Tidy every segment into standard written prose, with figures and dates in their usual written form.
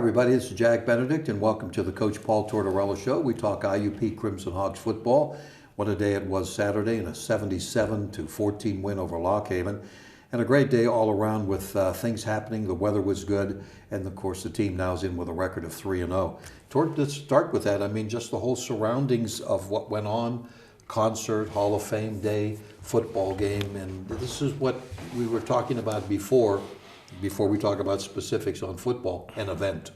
everybody, this is Jack Benedict, and welcome to the Coach Paul Tortorella Show. We talk IUP Crimson Hawks football. What a day it was Saturday, and a 77-14 win over Lock Haven. And a great day all around with things happening. The weather was good, and of course the team now is in with a record of 3-0. Let's start with that. I mean, just the whole surroundings of what went on, concert, Hall of Fame day, football game, and this is what we were talking about before we talk about specifics on football, an event.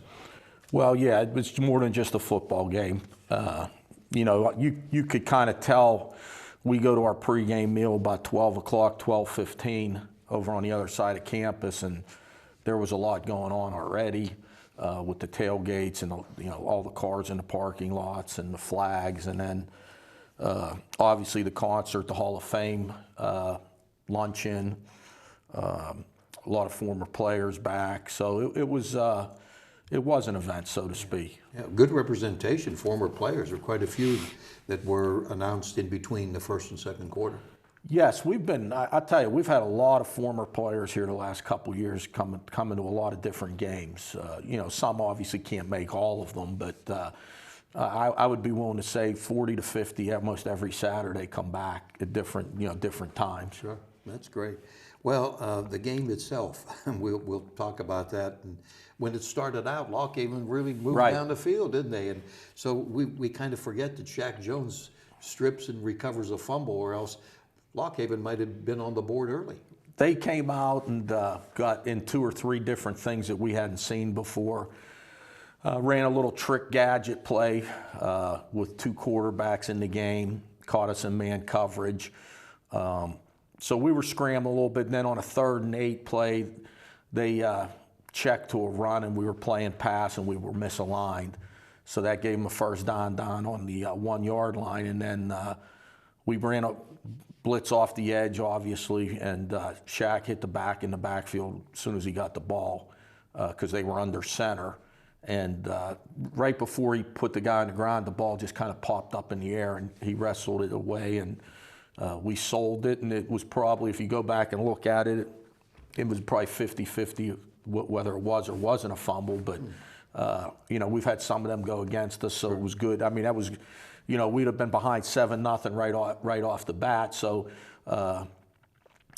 Well, yeah, it was more than just a football game. You could kind of tell. We go to our pregame meal about 12 o'clock, 12:15 over on the other side of campus, and there was a lot going on already with the tailgates and all the cars in the parking lots and the flags, and then obviously the concert, the Hall of Fame luncheon. A lot of former players back, so it was an event, so to speak. Yeah, good representation, former players. There were quite a few that were announced in between the first and second quarter. Yes, I'll tell you, we've had a lot of former players here the last couple of years coming to a lot of different games. Some obviously can't make all of them, but I would be willing to say 40 to 50 almost every Saturday come back at different times. Sure, that's great. Well, the game itself, we'll talk about that. And when it started out, Lock Haven really moved down the field, didn't they? And so we kind of forget that Shaq Jones strips and recovers a fumble, or else Lock Haven might have been on the board early. They came out and got in 2 or 3 different things that we hadn't seen before. Ran a little trick gadget play with 2 quarterbacks in the game, caught us in man coverage. So we were scrambling a little bit, and then on a 3rd and 8 play, they checked to a run, and we were playing pass, and we were misaligned. So that gave them a first down on the 1-yard line, and then we ran a blitz off the edge, obviously, and Shaq hit the back in the backfield as soon as he got the ball because they were under center. And right before he put the guy on the ground, the ball just kind of popped up in the air, and he wrestled it away, and we sold it, and it was probably, if you go back and look at it, it was probably 50-50 whether it was or wasn't a fumble. But, we've had some of them go against us, so it was good. I mean, that was, we'd have been behind 7-0 right off the bat. So, the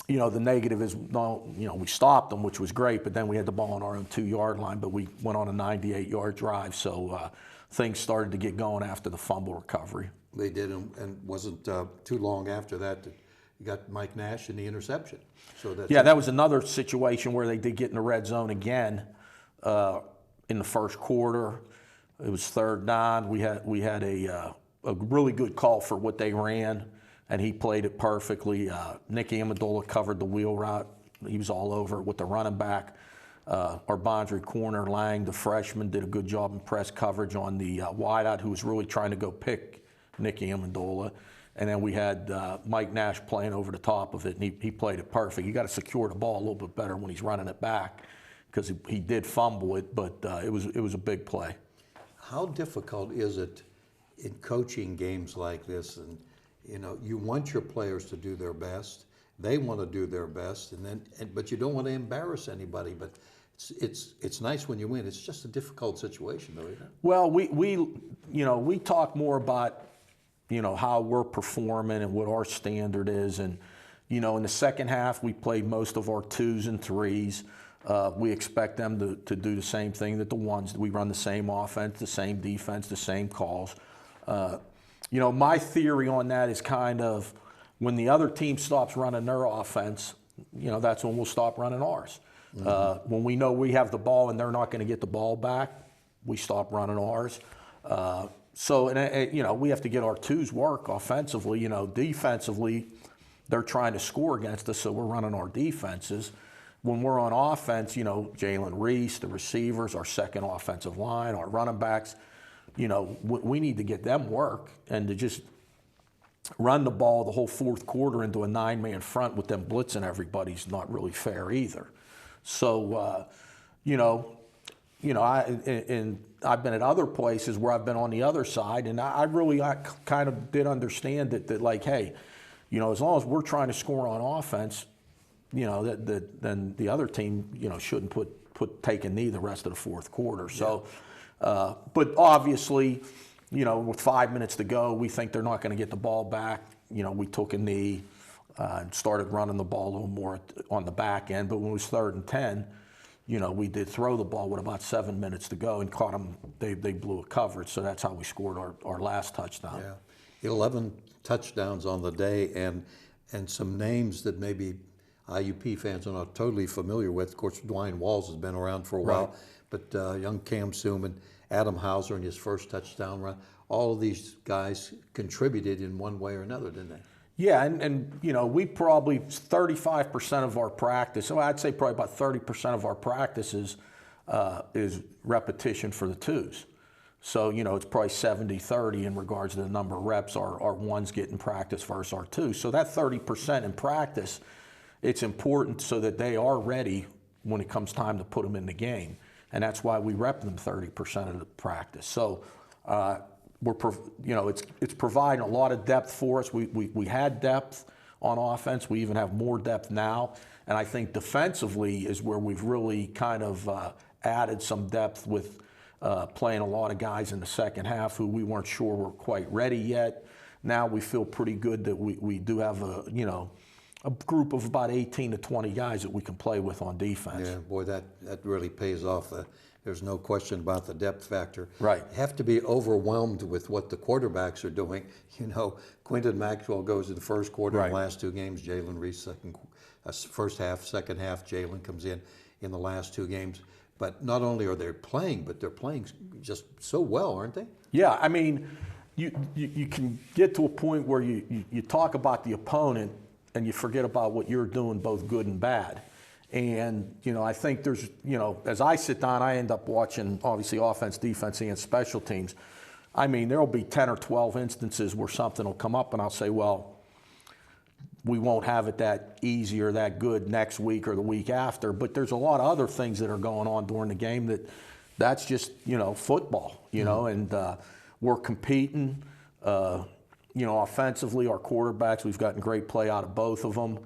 negative is, we stopped them, which was great, but then we had the ball on our own 2-yard line, but we went on a 98-yard drive. So things started to get going after the fumble recovery. They did, and wasn't too long after that you got Mike Nash in the interception. So that was another situation where they did get in the red zone again in the first quarter. It was 3rd down. We had a really good call for what they ran, and he played it perfectly. Nick Amendola covered the wheel route. He was all over it with the running back. Our boundary corner, Lang, the freshman, did a good job in press coverage on the wideout, who was really trying to go pick Nicky Amendola. And then we had Mike Nash playing over the top of it, and he played it perfect. You got to secure the ball a little bit better when he's running it back, because he did fumble it, but it was a big play. How difficult is it in coaching games like this? And you want your players to do their best. They want to do their best, but you don't want to embarrass anybody. But it's nice when you win. It's just a difficult situation, though, isn't it? Well, we talk more about how we're performing and what our standard is, and in the second half we played most of our 2s and 3s. We expect them to do the same thing that the 1s. We run the same offense, the same defense, the same calls. My theory on that is kind of when the other team stops running their offense, that's when we'll stop running ours. When we know we have the ball and they're not going to get the ball back, we stop running ours. We have to get our 2s work offensively. Defensively, they're trying to score against us, so we're running our defenses. When we're on offense, Jalen Reese, the receivers, our second offensive line, our running backs, we need to get them work, and to just run the ball the whole 4th quarter into a 9-man front with them blitzing everybody's not really fair either. So, I've been at other places where I've been on the other side, and I kind of did understand that like, hey, as long as we're trying to score on offense, then the other team, shouldn't put take a knee the rest of the fourth quarter. So, but obviously, with 5 minutes to go, we think they're not going to get the ball back. We took a knee and started running the ball a little more on the back end. But when it was 3rd and 10, we did throw the ball with about 7 minutes to go and caught them. They blew a coverage, so that's how we scored our last touchdown. Yeah, 11 touchdowns on the day, and some names that maybe IUP fans are not totally familiar with. Of course, Dwayne Walls has been around for a while, but young Cam Suman, Adam Hauser in his first touchdown run. All of these guys contributed in one way or another, didn't they? Yeah, and we probably 35% of our practice, so I'd say probably about 30% of our practices is repetition for the twos. So, it's probably 70-30 in regards to the number of reps our ones get in practice versus our twos. So that 30% in practice, it's important so that they are ready when it comes time to put them in the game. And that's why we rep them 30% of the practice. So, it's providing a lot of depth for us. We had depth on offense. We even have more depth now. And I think defensively is where we've really kind of added some depth with playing a lot of guys in the second half who we weren't sure were quite ready yet. Now we feel pretty good that we do have a group of about 18 to 20 guys that we can play with on defense. Yeah, boy, that really pays off. There's no question about the depth factor. Right. You have to be overwhelmed with what the quarterbacks are doing. Quinton Maxwell goes in the first quarter in the last two games. Jalen Reese, first half, second half, Jalen comes in the last two games. But not only are they playing, but they're playing just so well, aren't they? Yeah, I mean, you can get to a point where you talk about the opponent and you forget about what you're doing, both good and bad. And, I think there's, as I sit down, I end up watching, obviously, offense, defense, and special teams. I mean, there will be 10 or 12 instances where something will come up and I'll say, well, we won't have it that easy or that good next week or the week after. But there's a lot of other things that are going on during the game that's just, football, and we're competing. Offensively, our quarterbacks, we've gotten great play out of both of them.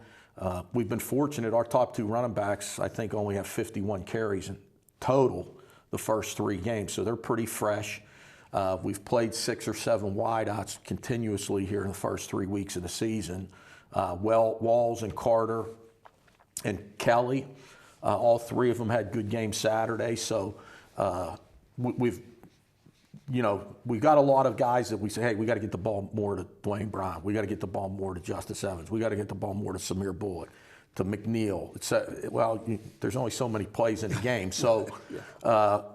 We've been fortunate. Our top two running backs, I think, only have 51 carries in total the first 3 games, so they're pretty fresh. We've played 6 or 7 wideouts continuously here in the first 3 weeks of the season. Walls and Carter and Kelly, all 3 of them had good games Saturday. So we've got a lot of guys that we say, hey, we got to get the ball more to Dwayne Brown. We got to get the ball more to Justice Evans. We got to get the ball more to Samir Bullock, to McNeil. There's only so many plays in the game. So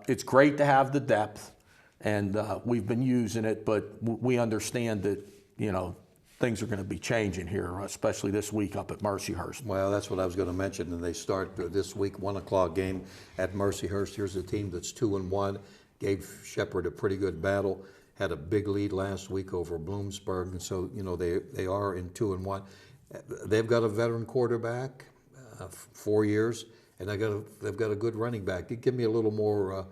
it's great to have the depth, and we've been using it, but we understand that, things are going to be changing here, especially this week up at Mercyhurst. Well, that's what I was going to mention. And they start this week, 1 o'clock game at Mercyhurst. Here's a team that's 2-1. Gave Shepherd a pretty good battle. Had a big lead last week over Bloomsburg, and so they are in 2-1. They've got a veteran quarterback, 4 years, and they've got a good running back. Give me a little more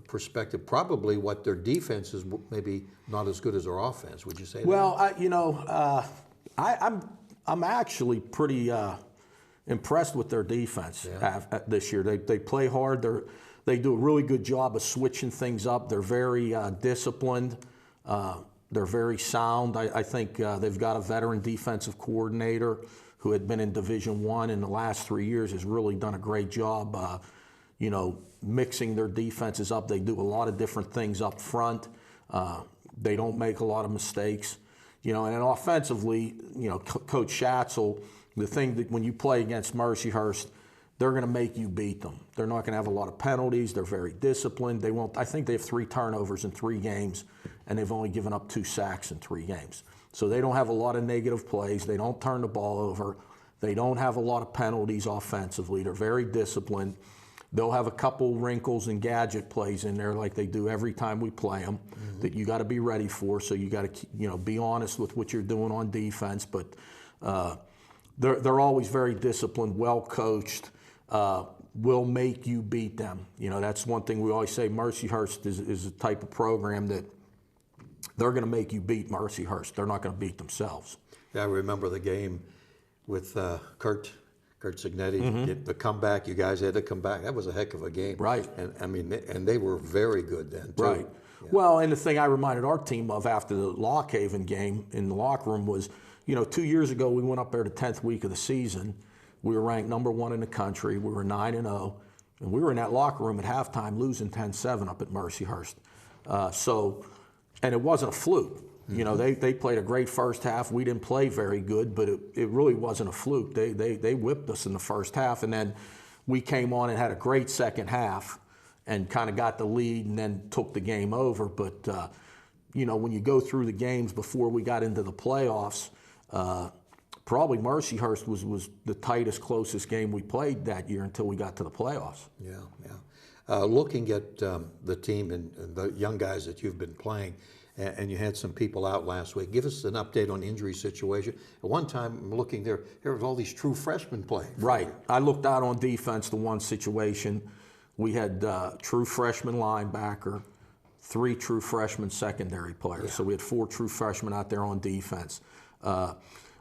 perspective. Probably what their defense is maybe not as good as their offense. Would you say? Well, I'm actually pretty impressed with their defense this year. They play hard. They do a really good job of switching things up. They're very disciplined. They're very sound. I think they've got a veteran defensive coordinator who had been in Division I in the last 3 years, has really done a great job, mixing their defenses up. They do a lot of different things up front. They don't make a lot of mistakes. And then offensively, Coach Schatzel, the thing that when you play against Mercyhurst, they're going to make you beat them. They're not going to have a lot of penalties. They're very disciplined. They won't. I think they have 3 turnovers in 3 games, and they've only given up 2 sacks in 3 games. So they don't have a lot of negative plays. They don't turn the ball over. They don't have a lot of penalties offensively. They're very disciplined. They'll have a couple wrinkles and gadget plays in there like they do every time we play them that you got to be ready for. So you got to be honest with what you're doing on defense. But they're always very disciplined, well coached. Will make you beat them. That's one thing we always say. Mercyhurst is a type of program that they're going to make you beat Mercyhurst. They're not going to beat themselves. Yeah, I remember the game with Kurt Kurt Signetti, the comeback, you guys had to come back. That was a heck of a game. Right. And I mean, and they were very good then, too. Right. Yeah. Well, and the thing I reminded our team of after the Lock Haven game in the locker room was, 2 years ago we went up there the 10th week of the season. We were ranked number 1 in the country. We were 9-0. And we were in that locker room at halftime losing 10-7 up at Mercyhurst. And it wasn't a fluke. They played a great first half. We didn't play very good, but it really wasn't a fluke. They whipped us in the first half, and then we came on and had a great second half and kind of got the lead and then took the game over. But, when you go through the games before we got into the playoffs, probably Mercyhurst was the tightest, closest game we played that year until we got to the playoffs. Yeah. Looking at the team and the young guys that you've been playing, and you had some people out last week. Give us an update on the injury situation. At one time, I'm looking there was all these true freshmen playing. Right. I looked out on defense, the one situation. We had true freshman linebacker, 3 true freshman secondary players. Yeah. So we had 4 true freshmen out there on defense.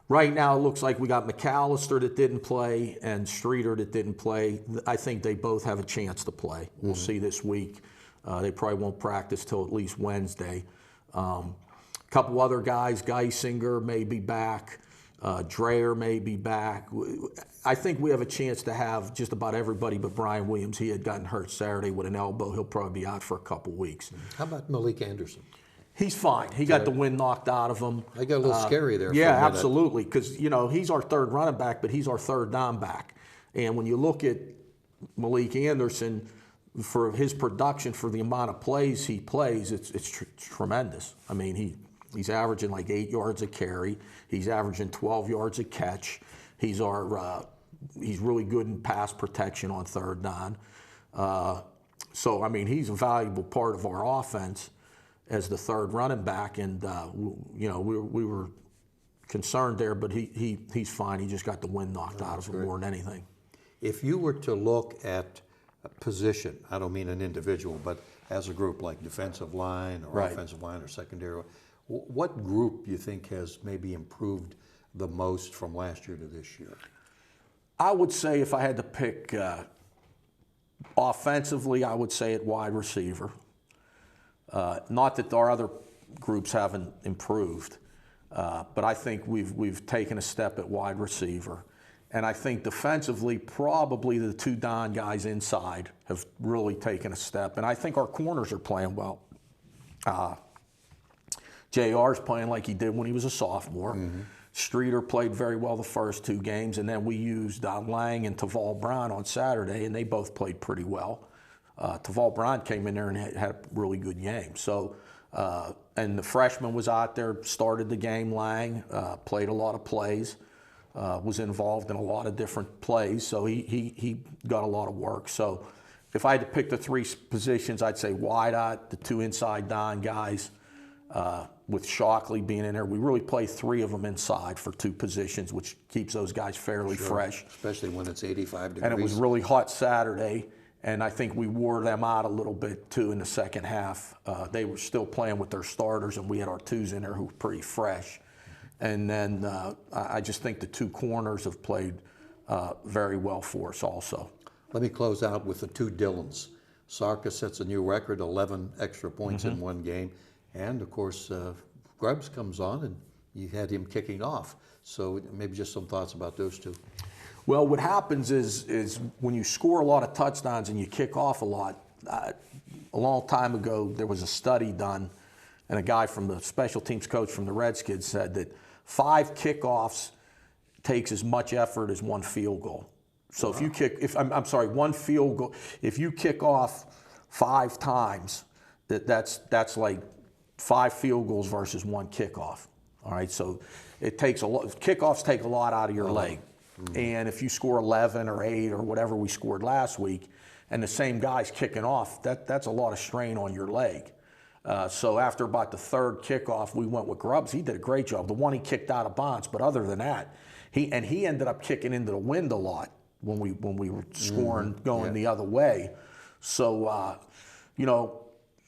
Right now, it looks like we got McAllister that didn't play and Streeter that didn't play. I think they both have a chance to play. We'll see this week. They probably won't practice till at least Wednesday. A couple other guys, Geisinger may be back. Dreyer may be back. I think we have a chance to have just about everybody but Brian Williams. He had gotten hurt Saturday with an elbow. He'll probably be out for a couple weeks. How about Malik Anderson? He's fine. He got the wind knocked out of him. I got a little scary there. Yeah, absolutely. Because, he's our third running back, but he's our third down back. And when you look at Malik Anderson, for his production, for the amount of plays he plays, it's tremendous. I mean, he's averaging like 8 yards a carry. He's averaging 12 yards a catch. He's really good in pass protection on third down. So, I mean, he's a valuable part of our offense as the third running back, and we were concerned there, but he's fine. He just got the wind knocked out of him more than anything. If you were to look at a position, I don't mean an individual, but as a group like defensive line or offensive line or secondary, what group you think has maybe improved the most from last year to this year? I would say if I had to pick offensively, I would say at wide receiver. Not that our other groups haven't improved, but I think we've taken a step at wide receiver. And I think defensively, probably the 2 Don guys inside have really taken a step. And I think our corners are playing well. JR's playing like he did when he was a sophomore. Streeter played very well the first 2 games, and then we used Lang and Taval Brown on Saturday, and they both played pretty well. Taval Brown came in there and had a really good game. So, and the freshman was out there, started the game. Lang played a lot of plays, was involved in a lot of different plays. So he got a lot of work. So, if I had to pick the 3 positions, I'd say wideout, the 2 inside Don guys, with Shockley being in there. We really play 3 of them inside for 2 positions, which keeps those guys fairly fresh. Especially when it's 85 degrees. And it was really hot Saturday. And I think we wore them out a little bit, too, in the second half. They were still playing with their starters, and we had our 2s in there who were pretty fresh. And then I just think the 2 corners have played very well for us also. Let me close out with the 2 Dylans. Sarka sets a new record, 11 extra points in one game. And, of course, Grubbs comes on, and you had him kicking off. So maybe just some thoughts about those 2. Well, what happens is when you score a lot of touchdowns and you kick off a lot, a long time ago there was a study done, and a guy from the special teams coach from the Redskins said that 5 kickoffs takes as much effort as 1 field goal. So if you kick, one field goal, if you kick off 5 times, that's like 5 field goals versus 1 kickoff. All right, so it takes a lot. Kickoffs take a lot out of your leg. And if you score 11 or 8 or whatever we scored last week, and the same guy's kicking off, that's a lot of strain on your leg. So after about the 3rd kickoff, we went with Grubbs. He did a great job. The one he kicked out of bounds, but other than that, he ended up kicking into the wind a lot when we were scoring going the other way. So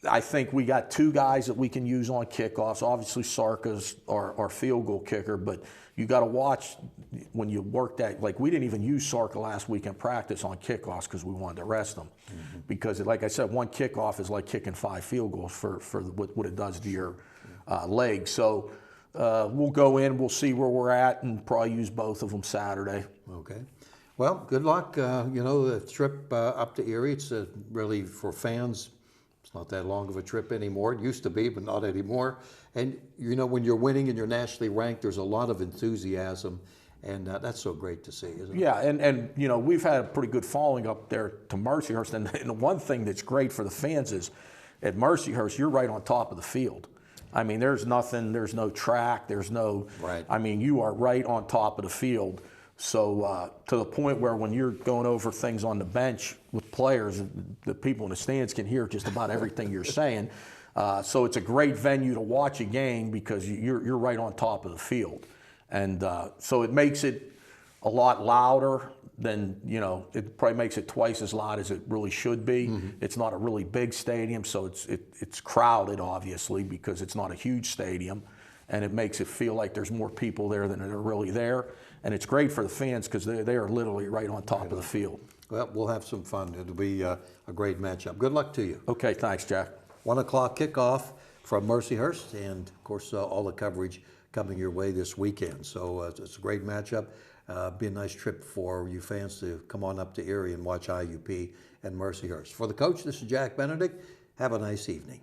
I think we got two guys that we can use on kickoffs. Obviously, Sarka's our field goal kicker, but you got to watch when you work that. Like, we didn't even use Sarka last week in practice on kickoffs because we wanted to rest him. Because, like I said, one kickoff is like kicking 5 field goals for what it does to your leg. So we'll go in, we'll see where we're at, and probably use both of them Saturday. Okay. Well, good luck. You know, the trip up to Erie, it's really for fans. It's not that long of a trip anymore. It used to be, but not anymore. And, you know, when you're winning and you're nationally ranked, there's a lot of enthusiasm. And that's so great to see, isn't it? Yeah, and you know, we've had a pretty good following up there to Mercyhurst. And the one thing that's great for the fans is at Mercyhurst, you're right on top of the field. I mean, there's nothing, there's no track, there's no, Right. I mean, you are right on top of the field. So to the point where when you're going over things on the bench with players, the people in the stands can hear just about everything you're saying. So it's a great venue to watch a game because you're right on top of the field. And so it makes it a lot louder than, you know, it probably makes it twice as loud as it really should be. It's not a really big stadium, so it's crowded, obviously, because it's not a huge stadium. And it makes it feel like there's more people there than are really there. And it's great for the fans because they are literally right on top of the field. Well, we'll have some fun. It'll be a great matchup. Good luck to you. Okay, thanks, Jack. 1 o'clock kickoff from Mercyhurst, and of course all the coverage coming your way this weekend. So it's a great matchup. Be a nice trip for you fans to come on up to Erie and watch IUP and Mercyhurst. For the coach, this is Jack Benedict. Have a nice evening.